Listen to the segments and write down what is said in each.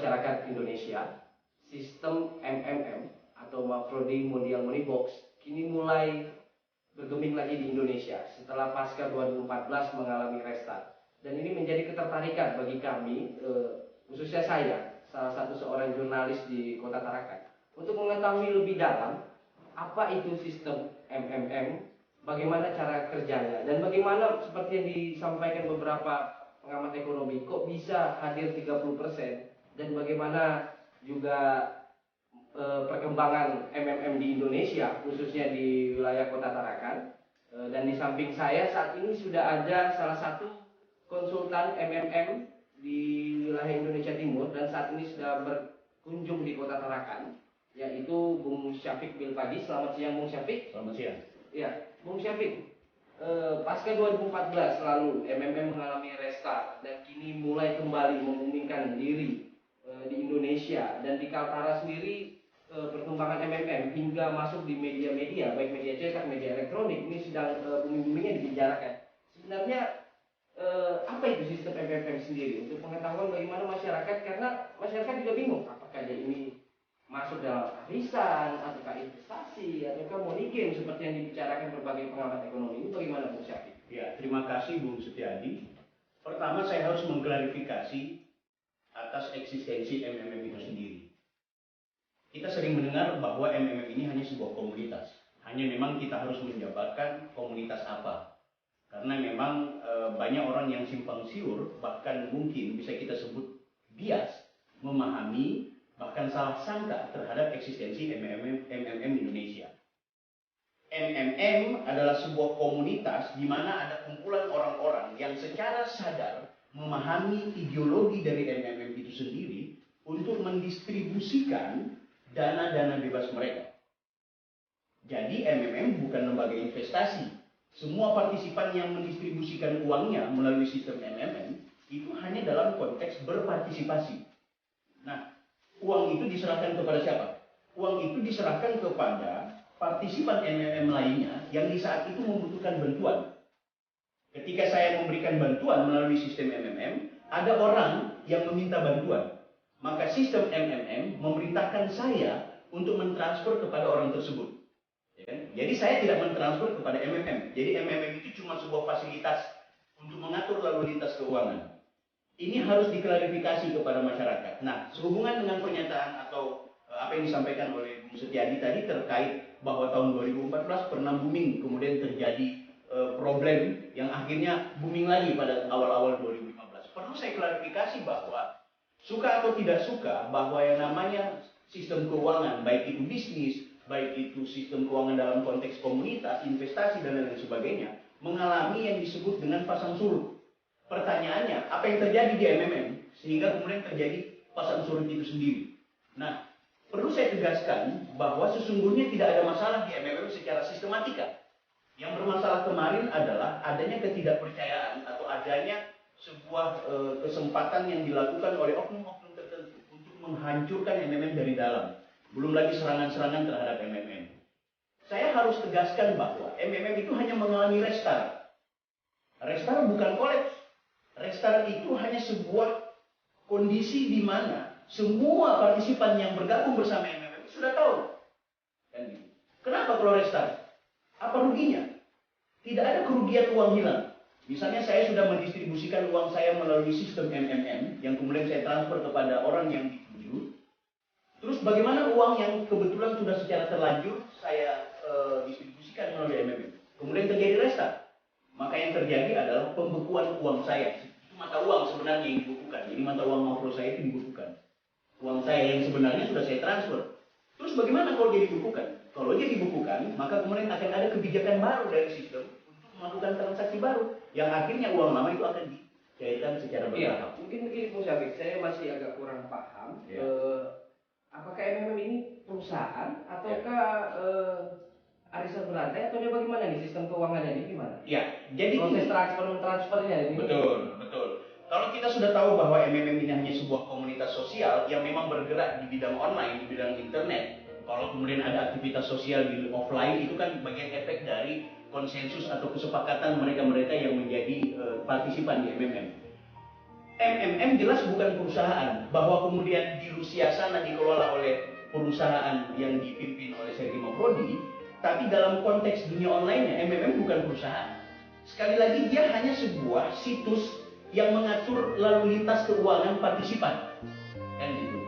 masyarakat Indonesia, sistem MMM atau Mafrodi Mondial Money Box kini mulai bergeming lagi di Indonesia setelah pasca 2014 mengalami restart. Dan ini menjadi ketertarikan bagi kami, khususnya saya, salah satu seorang jurnalis di Kota Tarakan, untuk mengetahui lebih dalam apa itu sistem MMM, bagaimana cara kerjanya, dan bagaimana seperti yang disampaikan beberapa pengamat ekonomi, kok bisa hadir 30%, dan bagaimana juga perkembangan MMM di Indonesia, khususnya di wilayah Kota Tarakan. Dan di samping saya saat ini sudah ada salah satu konsultan MMM di wilayah Indonesia Timur, dan saat ini sudah berkunjung di Kota Tarakan, yaitu Bung Syafiq Bilpadi. Selamat siang Bung Syafiq. Selamat siang. Ya, Bung Syafiq, pasca 2014 lalu MMM mengalami restart dan kini mulai kembali memumingkan diri di Indonesia, dan di Kaltara sendiri perkembangan MMM hingga masuk di media-media, baik media cetak, media elektronik, ini sedang booming-boomingnya dibicarakan. Sebenarnya apa itu sistem MMM sendiri, untuk pengetahuan bagaimana masyarakat, karena masyarakat juga bingung apakah dia ini masuk dalam arisan, ataukah investasi, ataukah money game seperti yang dibicarakan berbagai pengamat ekonomi. Ini bagaimana Bung Syafiq? Ya, terima kasih Bung Setiadi. Pertama saya harus mengklarifikasi atas eksistensi MMM itu sendiri. Kita sering mendengar bahwa MMM ini hanya sebuah komunitas. Hanya memang kita harus menjabarkan komunitas apa. Karena memang banyak orang yang simpang siur, bahkan mungkin bisa kita sebut bias, memahami, bahkan salah sangka terhadap eksistensi MMM Indonesia. MMM adalah sebuah komunitas di mana ada kumpulan orang-orang yang secara sadar memahami ideologi dari MMM itu sendiri untuk mendistribusikan dana-dana bebas mereka. Jadi MMM bukan lembaga investasi. Semua partisipan yang mendistribusikan uangnya melalui sistem MMM itu hanya dalam konteks berpartisipasi. Nah, uang itu diserahkan kepada siapa? Uang itu diserahkan kepada partisipan MMM lainnya yang di saat itu membutuhkan bantuan. Ketika saya memberikan bantuan melalui sistem MMM, ada orang yang meminta bantuan. Maka sistem MMM memerintahkan saya untuk mentransfer kepada orang tersebut. Ya kan? Jadi saya tidak mentransfer kepada MMM. Jadi MMM itu cuma sebuah fasilitas untuk mengatur lalu lintas keuangan. Ini harus diklarifikasi kepada masyarakat. Nah, sehubungan dengan pernyataan atau apa yang disampaikan oleh Bung Setiadi tadi terkait bahwa tahun 2014 pernah booming, kemudian terjadi problem yang akhirnya booming lagi pada awal-awal 2015. Perlu saya klarifikasi bahwa suka atau tidak suka bahwa yang namanya sistem keuangan, baik itu bisnis, baik itu sistem keuangan dalam konteks komunitas, investasi, dan lain sebagainya, mengalami yang disebut dengan pasang surut. Pertanyaannya, apa yang terjadi di MMM sehingga kemudian terjadi pasang surut itu sendiri? Nah, perlu saya tegaskan bahwa sesungguhnya tidak ada masalah di MMM secara sistematika. Yang bermasalah kemarin adalah adanya ketidakpercayaan atau adanya sebuah kesempatan yang dilakukan oleh oknum-oknum tertentu untuk menghancurkan MMM dari dalam. Belum lagi serangan-serangan terhadap MMM. Saya harus tegaskan bahwa MMM itu hanya mengalami restart. Restart bukan kolaps. Restart itu hanya sebuah kondisi di mana semua partisipan yang bergabung bersama MMM sudah tahu. Kenapa kalau restart? Apa ruginya? Tidak ada kerugian uang hilang. Misalnya saya sudah mendistribusikan uang saya melalui sistem MMM yang kemudian saya transfer kepada orang yang dituju. Terus bagaimana uang yang kebetulan sudah secara terlanjur saya distribusikan melalui MMM? Kemudian terjadi restart. Maka yang terjadi adalah pembekuan uang saya. Itu mata uang sebenarnya yang dibukukan. Jadi mata uang makro saya itu dibukukan. Uang saya yang sebenarnya sudah saya transfer. Terus bagaimana kalau dia dibukukan? Kalau dia dibukukan, maka kemudian akan ada kebijakan baru dari sistem untuk melakukan transaksi baru, yang akhirnya uang lama itu akan dicairkan secara bertahap. Ya, mungkin begini Bung Syafiq, saya masih agak kurang paham. Ya. Apakah MMM ini perusahaan ataukah arisan berantai, atau dia bagaimana nih sistem keuangannya ini gimana? Ya, jadi proses transfernya ini. Betul. Kalau kita sudah tahu bahwa MMM ini hanya sebuah komunitas sosial yang memang bergerak di bidang online, di bidang internet. Kalau kemudian ada aktivitas sosial di offline, itu kan bagian efek dari konsensus atau kesepakatan mereka-mereka yang menjadi partisipan di MMM. MMM jelas bukan perusahaan, bahwa kemudian di Rusia sana dikelola oleh perusahaan yang dipimpin oleh Sergei Mavroди, tapi dalam konteks dunia online-nya MMM bukan perusahaan. Sekali lagi dia hanya sebuah situs yang mengatur lalu lintas keuangan partisipan, kan gitu.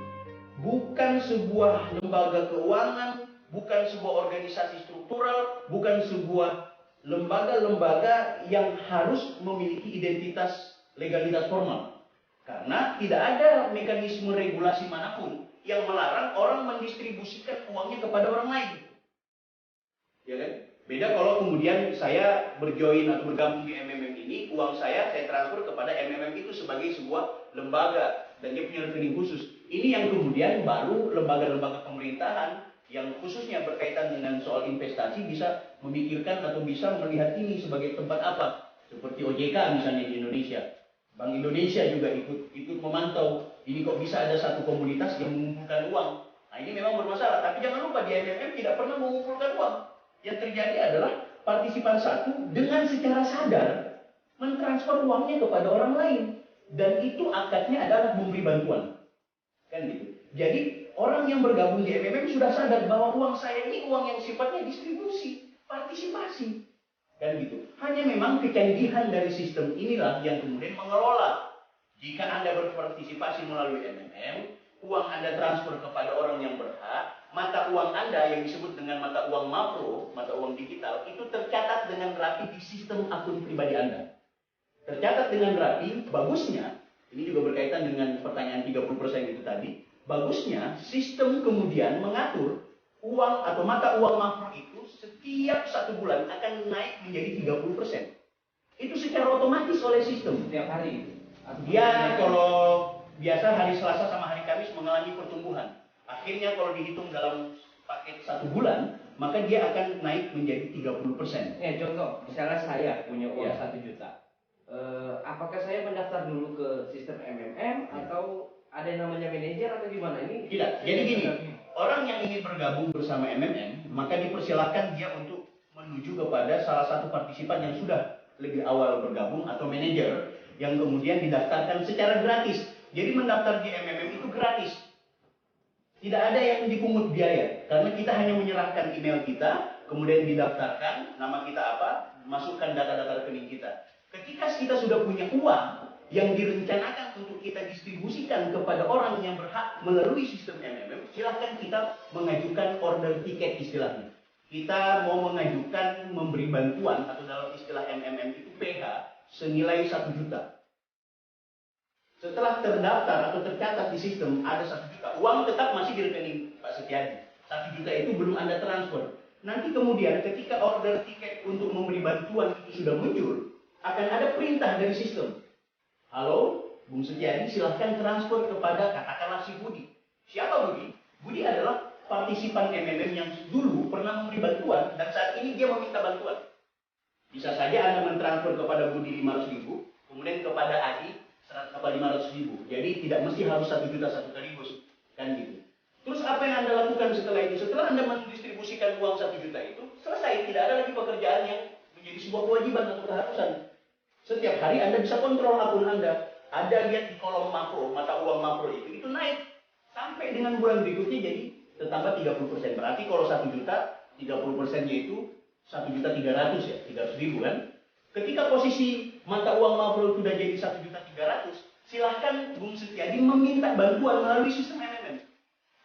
Bukan sebuah lembaga keuangan, bukan sebuah organisasi struktural, bukan sebuah lembaga-lembaga yang harus memiliki identitas legalitas formal. Karena tidak ada mekanisme regulasi manapun yang melarang orang mendistribusikan uangnya kepada orang lain. Ya kan? Beda kalau kemudian saya berjoin atau bergabung di MMM ini, uang saya transfer kepada MMM itu sebagai sebuah lembaga dan dia punya rekening khusus. Ini yang kemudian baru lembaga-lembaga pemerintahan yang khususnya berkaitan dengan soal investasi bisa memikirkan atau bisa melihat ini sebagai tempat apa. Seperti OJK misalnya di Indonesia. Bank Indonesia juga ikut memantau, ini kok bisa ada satu komunitas yang mengumpulkan uang. Nah ini memang bermasalah, tapi jangan lupa di MMM tidak pernah mengumpulkan uang. Yang terjadi adalah partisipan satu dengan secara sadar mentransfer uangnya kepada orang lain. Dan itu akadnya adalah memberi bantuan. Kan gitu. Jadi orang yang bergabung di MMM sudah sadar bahwa uang saya ini uang yang sifatnya distribusi, partisipasi. Dan gitu. Hanya memang kecanggihan dari sistem inilah yang kemudian mengelola. Jika Anda berpartisipasi melalui MMM, uang Anda transfer kepada orang yang berhak, mata uang Anda yang disebut dengan mata uang makro, mata uang digital, itu tercatat dengan rapi di sistem akun pribadi Anda. Tercatat dengan rapi, bagusnya, ini juga berkaitan dengan pertanyaan 30% itu tadi, bagusnya sistem kemudian mengatur uang atau mata uang makro itu setiap 1 bulan akan naik menjadi 30%. Itu secara otomatis oleh sistem. Setiap hari. Dia kalau biasa hari Selasa sama hari Kamis mengalami pertumbuhan. Akhirnya kalau dihitung dalam paket 1 bulan, maka dia akan naik menjadi 30%. Ya contoh, misalnya saya punya uang Ya. 1 juta. Apakah saya mendaftar dulu ke sistem MMM atau ada yang namanya manajer atau gimana ini? Tidak. Jadi gini, orang yang ingin bergabung bersama MMM, maka dipersilakan dia untuk menuju kepada salah satu partisipan yang sudah lebih awal bergabung atau manajer yang kemudian didaftarkan secara gratis. Jadi mendaftar di MMM itu gratis. Tidak ada yang dipungut biaya karena kita hanya menyerahkan email kita, kemudian didaftarkan, nama kita apa, masukkan data-data rekening kita. Ketika kita sudah punya uang yang direncanakan untuk kita distribusikan kepada orang yang berhak melalui sistem MMM, silahkan kita mengajukan order tiket istilahnya. Kita mau mengajukan memberi bantuan atau dalam istilah MMM itu PH senilai 1 juta. Setelah terdaftar atau tercatat di sistem ada 1 juta, uang tetap masih di rekening Pak Setiadi. 1 juta itu belum Anda transfer. Nanti kemudian ketika order tiket untuk memberi bantuan itu sudah muncul, akan ada perintah dari sistem. Halo, Bung Setiadi silahkan transfer kepada katakanlah si Budi. Siapa Budi? Budi adalah partisipan MMM yang dulu pernah memberi bantuan dan saat ini dia meminta bantuan. Bisa saja Anda mentransfer kepada Budi 500.000, kemudian kepada Adi 500.000. Jadi tidak mesti harus 1 juta satu kali bos, kan gitu. Terus apa yang Anda lakukan setelah itu? Setelah Anda mendistribusikan uang 1 juta itu, selesai, tidak ada lagi pekerjaan yang menjadi sebuah kewajiban atau keharusan. Setiap hari Anda bisa kontrol akun Anda. Ada lihat di kolom makro, mata uang makro itu naik sampai dengan bulan berikutnya jadi tertambah 30%. Berarti kalau 1 juta, 30%-nya itu 1.300.000 ya, 300.000 kan? Ketika posisi mata uang makro sudah jadi 1.300.000, silahkan Bung Setiadi meminta bantuan melalui sistem MMM.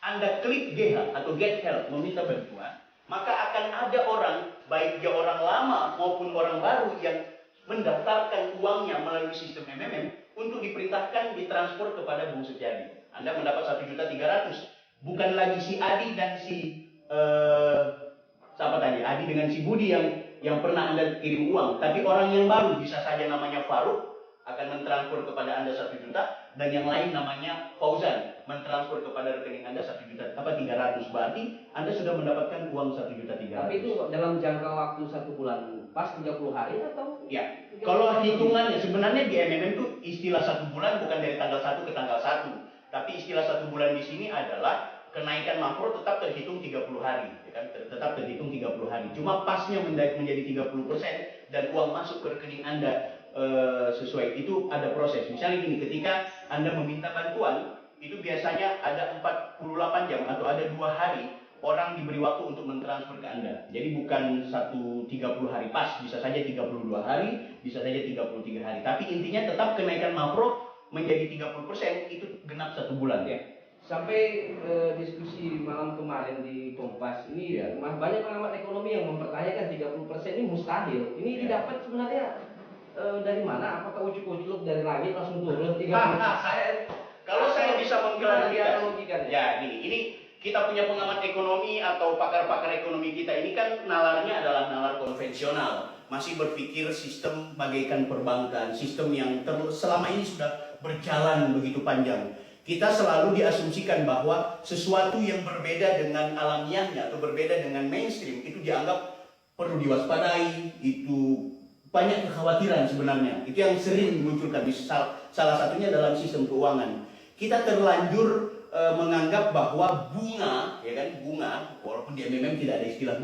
Anda klik GH atau Get Help meminta bantuan, maka akan ada orang, baik dia orang lama maupun orang baru yang mendaftarkan uangnya melalui sistem MMM untuk diperintahkan ditransfer kepada Bung Setiadi. Anda mendapat 1.300.000. Bukan lagi si Adi dan si siapa tadi? Adi dengan si Budi yang pernah Anda kirim uang, tapi orang yang baru bisa saja namanya Faruk akan mentransfer kepada Anda 1 juta dan yang lain namanya Fauzan mentransfer kepada rekening Anda 1.300.000. Berarti Anda sudah mendapatkan uang 1.300.000. Tapi itu dalam jangka waktu 1 bulan, pas 30 hari atau? Ya, kalau hitungannya sebenarnya di MMM itu istilah 1 bulan bukan dari tanggal 1 ke tanggal 1. Tapi istilah 1 bulan di sini adalah kenaikan makro tetap terhitung 30 hari, ya kan? Tetap terhitung 30 hari. Cuma pasnya menjadi 30% dan uang masuk ke rekening Anda sesuai. Itu ada proses. Misalnya gini, ketika Anda meminta bantuan, itu biasanya ada 48 jam atau ada 2 hari orang diberi waktu untuk mentransfer ke Anda. Jadi bukan 30 hari pas, bisa saja 32 hari, bisa saja 33 hari. Tapi intinya tetap kenaikan makro menjadi 30% itu genap 1 bulan. Ya. Sampai diskusi malam kemarin di Kompas ini ya, banyak pengamat ekonomi yang mempertanyakan 30% ini mustahil. Ini didapat sebenarnya dari mana? Apakah ujuk-ujuk dari langit langsung turun 30%? Kalau saya bisa mengklarifikasi, ya ini kita punya pengamat ekonomi atau pakar-pakar ekonomi kita ini kan nalarnya adalah nalar konvensional, masih berpikir sistem bagaikan perbankan, sistem yang selama ini sudah berjalan begitu panjang. Kita selalu diasumsikan bahwa sesuatu yang berbeda dengan alamiahnya atau berbeda dengan mainstream itu dianggap perlu diwaspadai, itu banyak kekhawatiran sebenarnya. Itu yang sering dimunculkan, salah satunya dalam sistem keuangan. Kita terlanjur menganggap bahwa bunga, ya kan, bunga, walaupun di MMM tidak ada istilah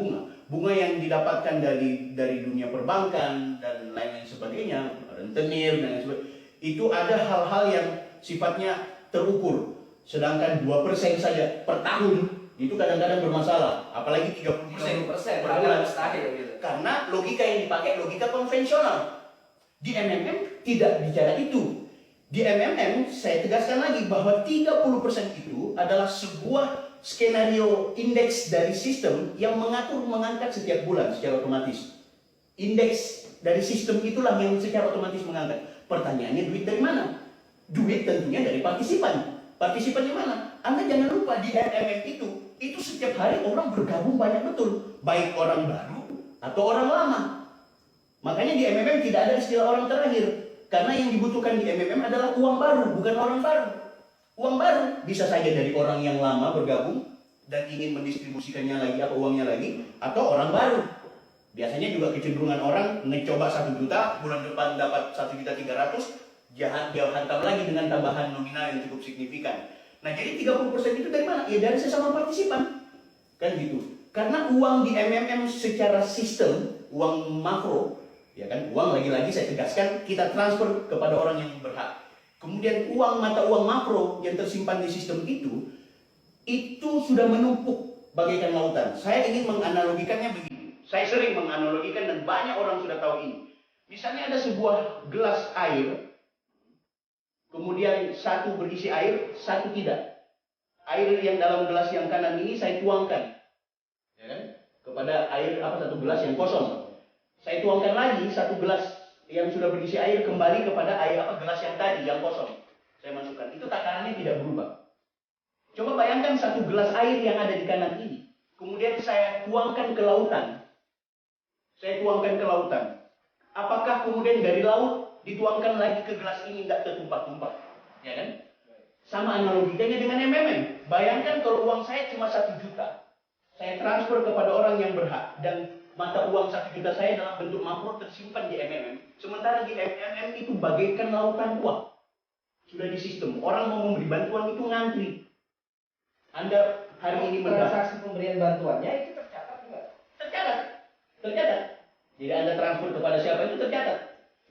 bunga yang didapatkan dari dunia perbankan dan lain-lain sebagainya, rentenir dan lain sebagainya, itu ada hal-hal yang sifatnya terukur. Sedangkan 2% saja per tahun itu kadang-kadang bermasalah, apalagi 30% per bulan. Karena logika yang dipakai logika konvensional. Di MMM tidak bicara itu. Di MMM saya tegaskan lagi bahwa 30% itu adalah sebuah skenario indeks dari sistem yang mengatur mengangkat setiap bulan secara otomatis. Indeks dari sistem itulah yang secara otomatis mengangkat. Pertanyaannya, duit dari mana? Duit tentunya dari partisipan. Partisipannya mana? Anda jangan lupa di MMM itu setiap hari orang bergabung banyak betul. Baik orang baru atau orang lama. Makanya di MMM tidak ada istilah orang terakhir. Karena yang dibutuhkan di MMM adalah uang baru, bukan orang baru. Uang baru bisa saja dari orang yang lama bergabung dan ingin mendistribusikannya lagi atau uangnya lagi, atau orang baru. Biasanya juga kecenderungan orang mencoba 1 juta, bulan depan dapat 1.300.000, dia hantam lagi dengan tambahan nominal yang cukup signifikan. Nah, jadi 30% itu dari mana? Ya dari sesama partisipan. Kan gitu. Karena uang di MMM secara sistem, uang makro, ya kan, uang lagi-lagi saya tegaskan kita transfer kepada orang yang berhak. Kemudian mata uang makro yang tersimpan di sistem itu sudah menumpuk bagaikan lautan. Saya ingin menganalogikannya begini. Saya sering menganalogikan dan banyak orang sudah tahu ini. Misalnya ada sebuah gelas air, kemudian satu berisi air, satu tidak. Air yang dalam gelas yang kanan ini saya tuangkan, ya kan, kepada satu gelas yang kosong. Saya tuangkan lagi satu gelas yang sudah berisi air kembali kepada gelas yang tadi yang kosong. Saya masukkan. Itu takarannya tidak berubah. Coba bayangkan satu gelas air yang ada di kanan ini. Kemudian saya tuangkan ke lautan. Apakah kemudian dari laut dituangkan lagi ke gelas ini tidak tertumpah-tumpah? Ya kan? Sama analogikanya dengan MMM. Bayangkan kalau uang saya cuma 1 juta. Saya transfer kepada orang yang berhak dan mata uang 1 juta saya dalam bentuk makro tersimpan di MMM. Sementara di MMM itu bagaikan lautan uang. Sudah di sistem. Orang mau memberi bantuan itu ngantri. Anda hari ini transaksi pemberian bantuannya itu tercatat enggak? Tercatat. Jadi Anda transfer kepada siapa itu tercatat.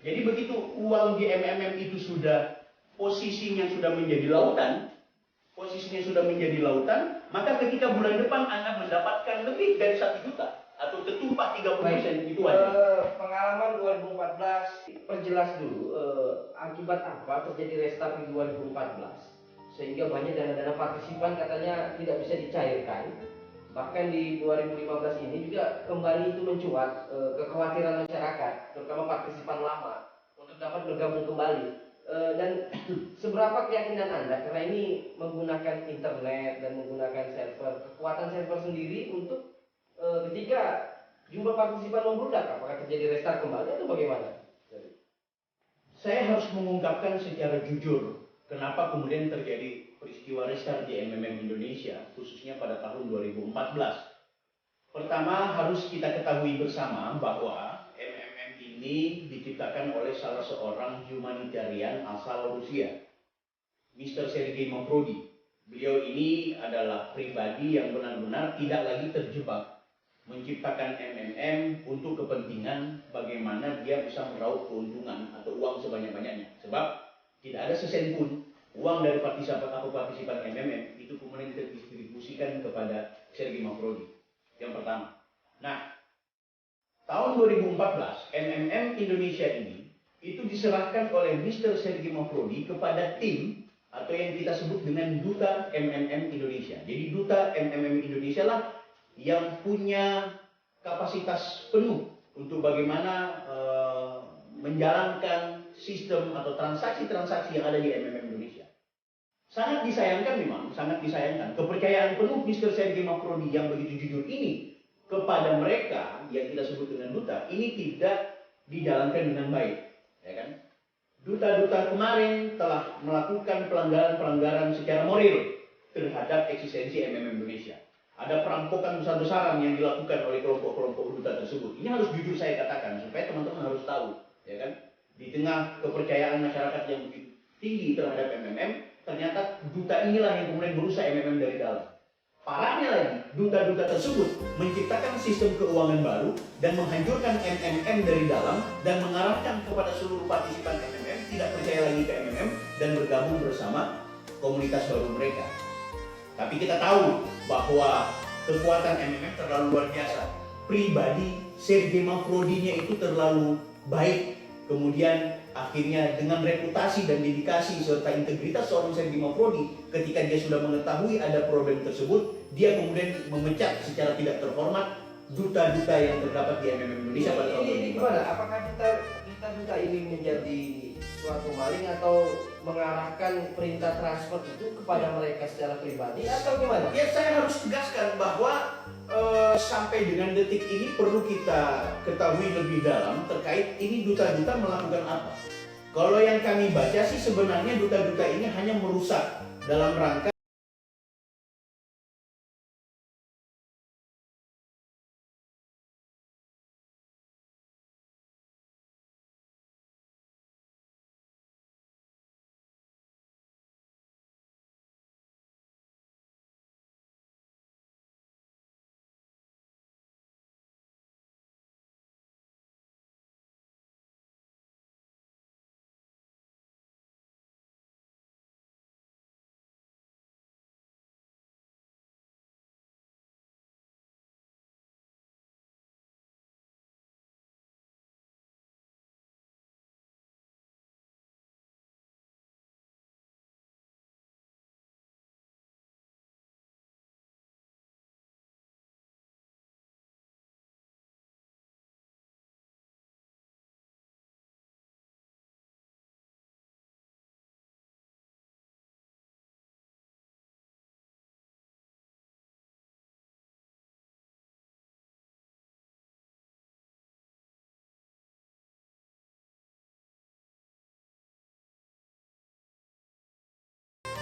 Jadi begitu uang di MMM itu sudah posisinya sudah menjadi lautan, maka ketika bulan depan Anda mendapatkan lebih dari 1 juta atau tertumpah 30% itu aja. Pengalaman 2014, perjelas dulu akibat apa terjadi restart di 2014 sehingga banyak dana-dana partisipan katanya tidak bisa dicairkan. Bahkan di 2015 ini juga kembali itu mencuat kekhawatiran masyarakat, terutama partisipan lama, untuk dapat bergabung kembali. Dan seberapa keyakinan Anda, karena ini menggunakan internet dan menggunakan server, kekuatan server sendiri untuk ketika jumlah partisipan membludak, apakah terjadi restart kembali atau bagaimana? Saya harus mengungkapkan secara jujur kenapa kemudian terjadi peristiwa restart di MMM Indonesia, khususnya pada tahun 2014. Pertama, harus kita ketahui bersama bahwa MMM ini diciptakan oleh salah seorang humanitarian asal Rusia, Mr. Sergei Mavrodis. Beliau ini adalah pribadi yang benar-benar tidak lagi terjebak menciptakan MMM untuk kepentingan bagaimana dia bisa meraup keuntungan atau uang sebanyak-banyaknya. Sebab tidak ada sesen pun uang dari partisipan MMM itu kemudian terdistribusikan kepada Sergei Mavroди. Yang pertama. Nah, tahun 2014 MMM Indonesia ini itu diserahkan oleh Mr. Sergei Mavrodi kepada tim atau yang kita sebut dengan Duta MMM Indonesia. Jadi Duta MMM Indonesia lah yang punya kapasitas penuh untuk bagaimana menjalankan sistem atau transaksi-transaksi yang ada di MMM Indonesia. Sangat disayangkan memang, sangat disayangkan kepercayaan penuh Mr. Sergei Mavrodi yang begitu jujur ini kepada mereka yang kita sebut dengan duta ini tidak dijalankan dengan baik, ya kan? Duta-duta kemarin telah melakukan pelanggaran-pelanggaran secara moral terhadap eksistensi MMM Indonesia. Ada perampokan besar-besaran yang dilakukan oleh kelompok-kelompok duta tersebut. Ini harus jujur saya katakan supaya teman-teman harus tahu, ya kan? Di tengah kepercayaan masyarakat yang begitu tinggi terhadap MMM, ternyata duta inilah yang kemudian merusak MMM dari dalam. Parahnya lagi, duta-duta tersebut menciptakan sistem keuangan baru dan menghancurkan MMM dari dalam dan mengarahkan kepada seluruh partisipan MMM tidak percaya lagi ke MMM dan bergabung bersama komunitas baru mereka. Tapi kita tahu bahwa kekuatan MMM terlalu luar biasa. Pribadi Sergei Mavroди-nya itu terlalu baik. Kemudian akhirnya dengan reputasi dan dedikasi serta integritas seorang Sergei Mavrodi, ketika dia sudah mengetahui ada problem tersebut, dia kemudian memecat secara tidak terhormat duta-duta yang terdapat di MMM Indonesia pada tahun ini. Gimana? Apakah duta ini menjadi suatu maling atau mengarahkan perintah transfer itu kepada mereka secara pribadi atau gimana? Ya, saya harus tegaskan bahwa sampai dengan detik ini perlu kita ketahui lebih dalam terkait ini duta-duta melakukan apa. Kalau yang kami baca sih sebenarnya duta-duta ini hanya merusak dalam rangka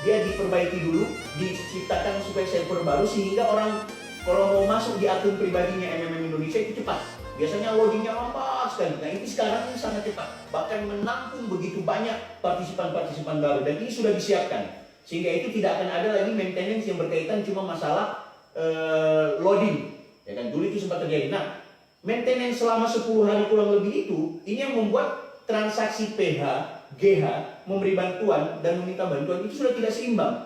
dia diperbaiki dulu, diciptakan supaya server baru sehingga orang kalau mau masuk di akun pribadinya MMM Indonesia itu cepat. Biasanya loadingnya lambat sekali. Nah ini sekarang ini sangat cepat, bahkan menampung begitu banyak partisipan-partisipan baru dan ini sudah disiapkan sehingga itu tidak akan ada lagi maintenance yang berkaitan cuma masalah loading. Ya kan dulu itu sempat terjadi. Nah maintenance selama 10 hari kurang lebih itu ini yang membuat transaksi PH GH memberi bantuan dan meminta bantuan itu sudah tidak seimbang.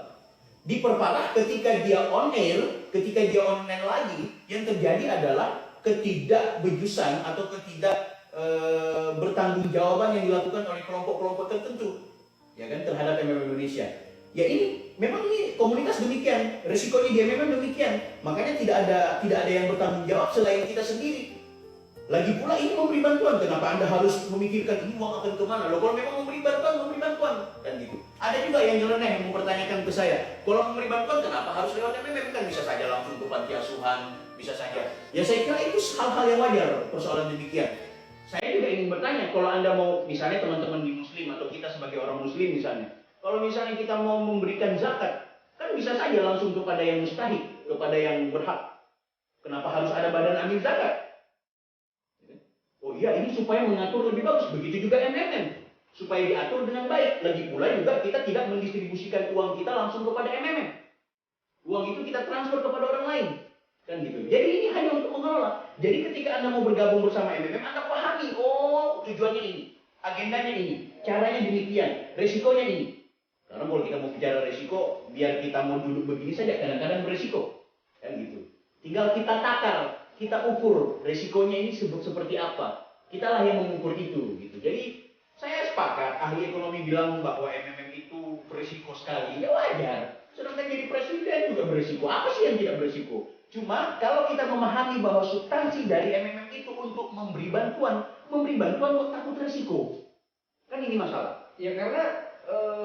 Diperparah ketika dia on air, ketika dia online lagi, yang terjadi adalah ketidakbejusan atau bertanggung-jawaban yang dilakukan oleh kelompok-kelompok tertentu, ya kan terhadap MMM Indonesia. Ya ini memang ini komunitas demikian, resikonya di MMM demikian. Makanya tidak ada yang bertanggung jawab selain kita sendiri. Lagi pula ini memberi bantuan, kenapa Anda harus memikirkan ini uang akan kemana? Loh kalau memang memberi bantuan, kan gitu. Ada juga yang nyeleneh yang mempertanyakan ke saya, kalau memberi bantuan kenapa harus lewat MMM? Kan bisa saja langsung ke panti asuhan, bisa saja. Ya saya kira itu hal-hal yang wajar persoalan demikian. Saya juga ingin bertanya, kalau Anda mau, misalnya teman-teman di Muslim atau kita sebagai orang Muslim misalnya, kalau misalnya kita mau memberikan zakat, kan bisa saja langsung kepada yang mustahik, kepada yang berhak. Kenapa harus ada badan amil zakat? Oh iya, ini supaya mengatur lebih bagus. Begitu juga MMM, supaya diatur dengan baik. Lagi pula juga kita tidak mendistribusikan uang kita langsung kepada MMM. Uang itu kita transfer kepada orang lain, kan gitu. Jadi ini hanya untuk mengelola. Jadi ketika Anda mau bergabung bersama MMM, Anda pahami, oh tujuannya ini, agendanya ini, caranya demikian, resikonya ini. Karena kalau kita mau bicara resiko, biar kita mau duduk begini saja, kadang-kadang beresiko. Kan gitu. Tinggal kita takar, kita ukur resikonya ini seperti apa. Kitalah yang mengukur itu. Gitu. Jadi saya sepakat, ahli ekonomi bilang bahwa MMM itu beresiko sekali. Ya wajar. Sedangkan jadi presiden juga beresiko. Apa sih yang tidak beresiko? Cuma kalau kita memahami bahwa substansi dari MMM itu untuk memberi bantuan kok takut resiko. Kan ini masalah. Ya karena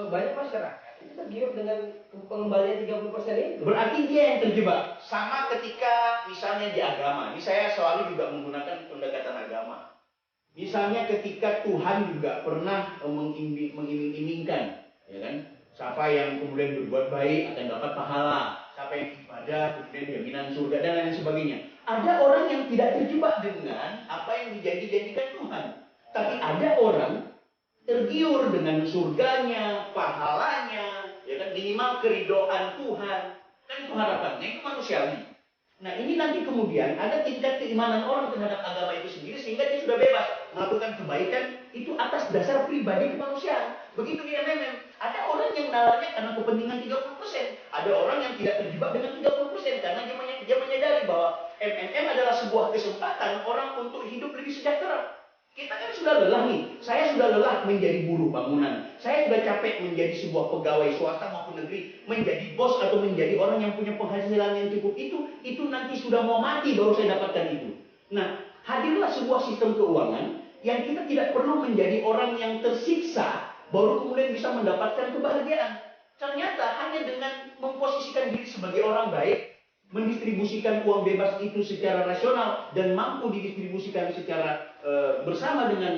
banyak masyarakat itu tergiur dengan pengembalian 30% itu. Berarti dia yang terjebak. Sama ketika misalnya di agama. Ini saya selalu juga menggunakan pendekatan agama. Misalnya ketika Tuhan juga pernah mengiming-imingkan, ya kan? Siapa yang kemudian berbuat baik akan dapat pahala. Siapa yang ibadah kemudian jaminan surga dan lain sebagainya. Ada orang yang tidak terjebak dengan apa yang dijanji-janjikan Tuhan. Tapi ada orang tergiur dengan surganya, pahalanya, ya kan, minimal keridoan Tuhan. Kan itu harapannya, itu manusiawi. Nah ini nanti kemudian ada tingkat keimanan orang terhadap agama itu sendiri sehingga dia sudah bebas melakukan kebaikan itu atas dasar pribadi kemanusiaan. Begitu di MMM, ada orang yang nalarnya karena kepentingan 30%, ada orang yang tidak terjebak dengan 30% karena dia menyadari bahwa MMM adalah sebuah kesempatan orang untuk hidup lebih sejahtera. Kita kan sudah lelah nih, saya sudah lelah menjadi buruh bangunan, saya sudah capek menjadi sebuah pegawai swasta maupun negeri, menjadi bos atau menjadi orang yang punya penghasilan yang cukup itu nanti sudah mau mati baru saya dapatkan itu. Nah, hadirlah sebuah sistem keuangan yang kita tidak perlu menjadi orang yang tersiksa baru kemudian bisa mendapatkan kebahagiaan. Ternyata hanya dengan memposisikan diri sebagai orang baik, mendistribusikan uang bebas itu secara rasional dan mampu didistribusikan secara bersama dengan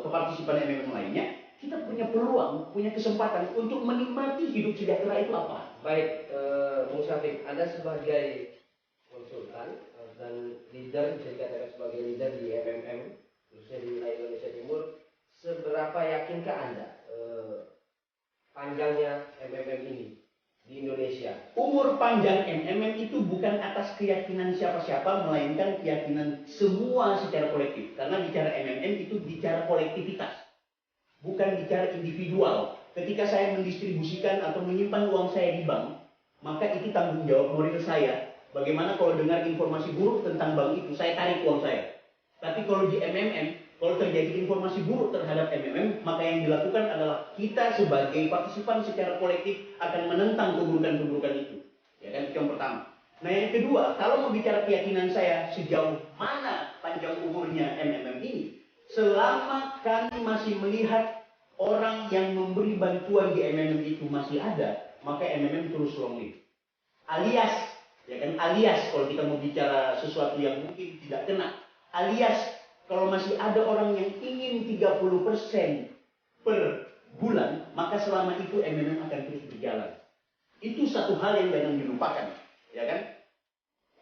kepartisipan MMM lainnya, kita punya peluang, punya kesempatan untuk menikmati hidup sejahtera itu apa? Baik, Bung Syafiq, Anda sebagai konsultan dan leader, bisa dikatakan sebagai leader di MMM, khususnya di wilayah Indonesia Timur, seberapa yakinkah Anda panjangnya MMM ini di Indonesia? Umur panjang MMM itu bukan atas keyakinan siapa-siapa, melainkan keyakinan semua secara kolektif. Karena bicara MMM itu bicara kolektivitas, bukan bicara individual. Ketika saya mendistribusikan atau menyimpan uang saya di bank, maka itu tanggung jawab moral saya. Bagaimana kalau dengar informasi buruk tentang bank itu, saya tarik uang saya. Tapi kalau di MMM, kalau terjadi informasi buruk terhadap MMM, maka yang dilakukan adalah kita sebagai partisipan secara kolektif akan menentang keburukan-keburukan itu. Ya kan, itu yang pertama. Nah yang kedua, kalau mau bicara keyakinan saya sejauh mana panjang umurnya MMM ini, selama kami masih melihat orang yang memberi bantuan di MMM itu masih ada, maka MMM terus long live. Alias, ya kan, alias kalau kita mau bicara sesuatu yang mungkin tidak kena, alias kalau masih ada orang yang ingin 30% per bulan, maka selama itu MMM akan terus berjalan. Itu satu hal yang jangan dilupakan, ya kan?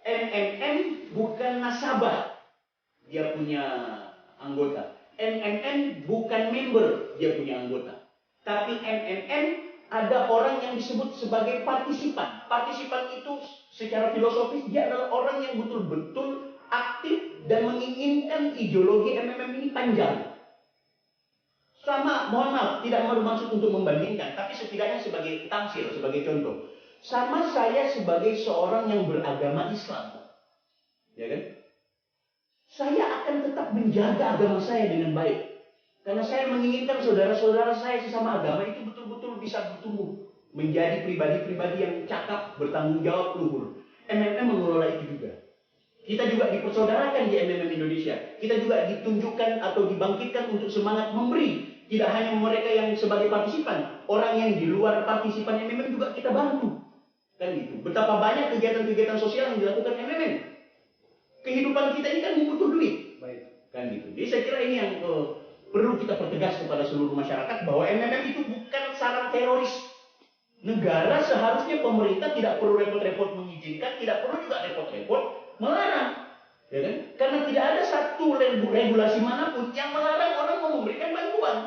MMM bukan nasabah, dia punya anggota. MMM bukan member, dia punya anggota. Tapi MMM ada orang yang disebut sebagai partisipan. Partisipan itu secara filosofis dia adalah orang yang betul-betul aktif dan menginginkan ideologi MMM ini panjang. Sama, mohon maaf, tidak bermaksud untuk membandingkan, tapi setidaknya sebagai tamsil, sebagai contoh. Sama saya sebagai seorang yang beragama Islam, ya kan? Saya akan tetap menjaga agama saya dengan baik. Karena saya menginginkan saudara-saudara saya sesama agama itu betul-betul bisa bertumbuh menjadi pribadi-pribadi yang cakap, bertanggung jawab, luhur. MMM mengelola itu juga. Kita juga dipersaudarakan di MMM Indonesia. Kita juga ditunjukkan atau dibangkitkan untuk semangat memberi. Tidak hanya mereka yang sebagai partisipan, orang yang di luar partisipan MMM juga kita bantu. Kan gitu. Betapa banyak kegiatan-kegiatan sosial yang dilakukan MMM. Kehidupan kita ini kan butuh duit. Baik. Kan gitu. Jadi saya kira ini yang perlu kita pertegas kepada seluruh masyarakat bahwa MMM itu bukan sarang teroris. Negara seharusnya pemerintah tidak perlu repot-repot mengizinkan, tidak perlu juga repot-repot melarang, ya kan? Karena tidak ada satu regulasi manapun yang melarang orang memberikan bantuan.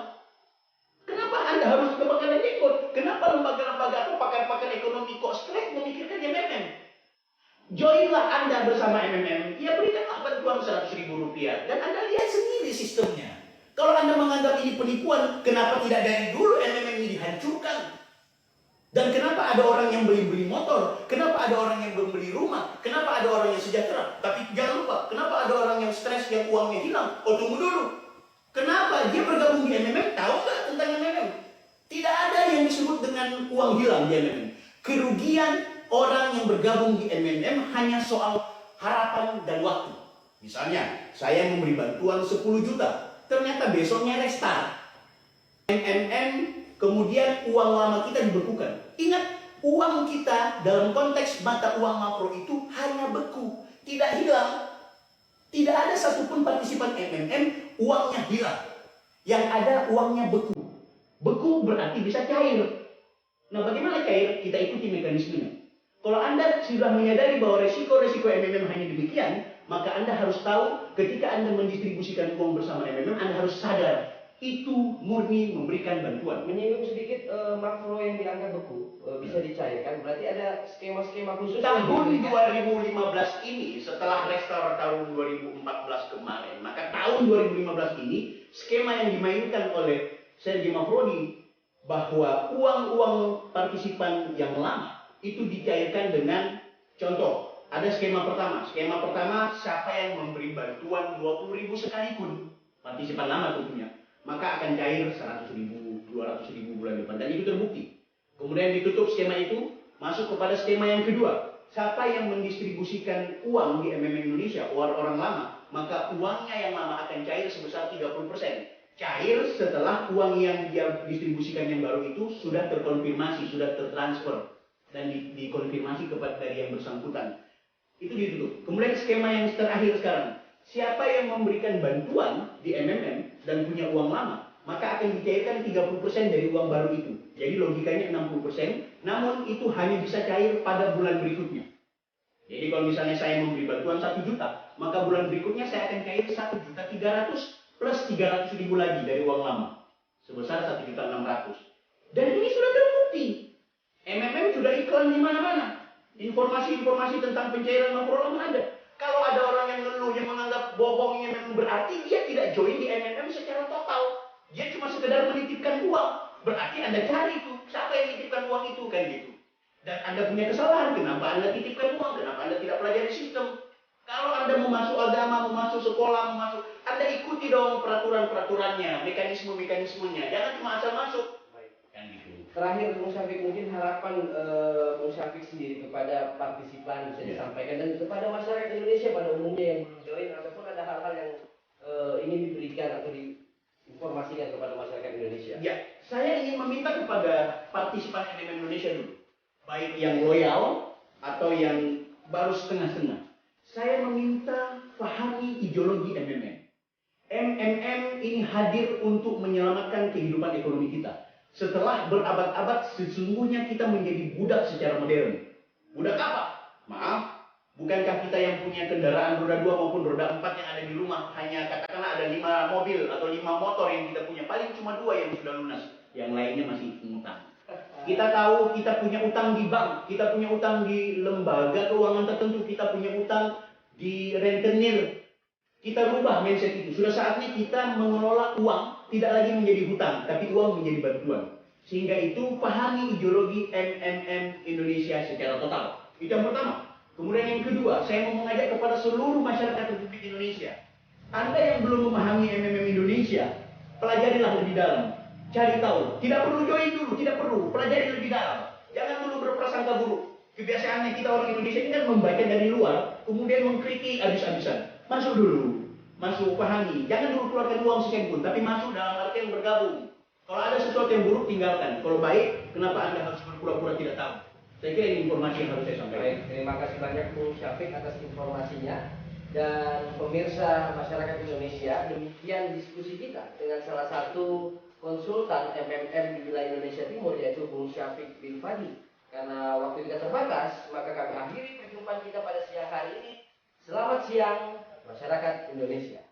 Kenapa Anda harus kebakaran jenggot? Kenapa lembaga-lembaga atau pakar-pakar ekonomi kok stres memikirkan MMM? Joinlah Anda bersama MMM, ya berikanlah bantuan 100.000 rupiah. Dan Anda lihat sendiri sistemnya. Kalau Anda menganggap ini penipuan, kenapa tidak dari dulu MMM ini dihancurkan? Dan kenapa ada orang yang beli motor? Kenapa ada orang yang membeli rumah? Kenapa ada orang yang sejahtera? Tapi jangan lupa, kenapa ada orang yang stres yang uangnya hilang? Oh, tunggu dulu. Kenapa dia bergabung di MMM? Tahu nggak tentang MMM? Tidak ada yang disebut dengan uang hilang di MMM. Kerugian orang yang bergabung di MMM hanya soal harapan dan waktu. Misalnya, saya memberi bantuan 10 juta. Ternyata besoknya restart. MMM, kemudian uang lama kita dibekukan. Ingat, uang kita dalam konteks mata uang makro itu hanya beku, tidak hilang. Tidak ada satupun partisipan MMM uangnya hilang. Yang ada uangnya beku. Beku berarti bisa cair. Nah, bagaimana cair? Kita ikuti mekanismenya. Kalau Anda sudah menyadari bahwa resiko-resiko MMM hanya demikian, maka Anda harus tahu ketika Anda mendistribusikan uang bersama MMM, Anda harus sadar itu murni memberikan bantuan. Menyinggung sedikit makro yang dianggap beku bisa dicairkan, berarti ada skema-skema khusus. Tahun 2015 ini setelah restart tahun 2014 kemarin, maka tahun 2015 ini skema yang dimainkan oleh Sergei Mafrodi bahwa uang-uang partisipan yang lama itu dicairkan dengan contoh. Ada skema pertama. Skema pertama, siapa yang memberi bantuan 20.000 sekalipun, partisipan lama tentunya, maka akan cair 100.000, 200.000 bulan depan. Dan itu terbukti. Kemudian ditutup skema itu, masuk kepada skema yang kedua. Siapa yang mendistribusikan uang di MMM Indonesia, orang lama, maka uangnya yang lama akan cair sebesar 30%. Cair setelah uang yang dia distribusikan yang baru itu sudah terkonfirmasi, sudah tertransfer, dan dikonfirmasi kepada dari yang bersangkutan. Itu ditutup. Kemudian skema yang terakhir sekarang. Siapa yang memberikan bantuan di MMM dan punya uang lama, maka akan dicairkan 30% dari uang baru itu. Jadi logikanya 60%, namun itu hanya bisa cair pada bulan berikutnya. Jadi kalau misalnya saya memberi bantuan 1 juta, maka bulan berikutnya saya akan cair 1.300.000 plus 300.000 lagi dari uang lama. Sebesar 1.600.000. Dan ini sudah terbukti. MMM sudah iklan di mana-mana. Informasi-informasi tentang pencairan makro lama ada. Kalau ada orang yang ngeluh, yang menganggap bohongnya memang berarti dia tidak join di MMM secara total. Dia cuma sekedar menitipkan uang. Berarti Anda cari tuh, siapa yang menitipkan uang itu, kan gitu. Dan Anda punya kesalahan, kenapa Anda titipkan uang, kenapa Anda tidak pelajari sistem. Kalau Anda mau masuk agama, mau masuk sekolah, mau masuk, Anda ikuti dong peraturan-peraturannya, mekanisme-mekanismenya. Jangan cuma asal masuk. Kan gitu. Terakhir, Bung Syafiq, mungkin harapan Bung Syafiq sendiri kepada partisipan bisa disampaikan dan kepada masyarakat Indonesia pada umumnya yang belum join ataupun ada hal-hal yang ingin diberikan atau diinformasikan kepada masyarakat Indonesia. Ya, saya ingin meminta kepada partisipan MMM Indonesia dulu, baik yang loyal atau yang baru setengah-setengah. Saya meminta pahami ideologi MMM. MMM ini hadir untuk menyelamatkan kehidupan ekonomi kita. Setelah berabad-abad, sesungguhnya kita menjadi budak secara modern. Budak apa? Maaf, bukankah kita yang punya kendaraan roda 2 maupun roda 4 yang ada di rumah, hanya katakanlah ada 5 mobil atau 5 motor yang kita punya, paling cuma 2 yang sudah lunas, yang lainnya masih utang. Kita tahu kita punya utang di bank, kita punya utang di lembaga keuangan tertentu, kita punya utang di rentenir. Kita rubah mindset itu. Sudah saatnya kita mengelola uang tidak lagi menjadi hutang, tapi uang menjadi bantuan. Sehingga itu pahami ideologi MMM Indonesia secara total. Itu yang pertama. Kemudian yang kedua, saya mau mengajak kepada seluruh masyarakat Republik Indonesia. Anda yang belum memahami MMM Indonesia, pelajarilah lebih dalam. Cari tahu. Tidak perlu join dulu, tidak perlu. Pelajari lebih dalam. Jangan dulu berprasangka buruk. Kebiasaannya kita orang Indonesia ini kan membaca dari luar, kemudian mengkritik habis-habisan. Masuk dulu, masuk pahami. Jangan dulu keluarkan uang sekian pun, tapi masuk dalam artian bergabung. Kalau ada sesuatu yang buruk tinggalkan. Kalau baik, kenapa Anda harus berpura-pura tidak tahu? Saya kira ini informasi yang harus saya sampaikan. Baik, terima kasih banyak Bung Syafiq atas informasinya. Dan pemirsa masyarakat Indonesia, demikian diskusi kita dengan salah satu konsultan MMM di wilayah Indonesia Timur, yaitu Bung Syafiq bin Fadi. Karena waktu kita terbatas, maka kami akhiri perjumpaan kita pada siang hari ini. Selamat siang, masyarakat Indonesia.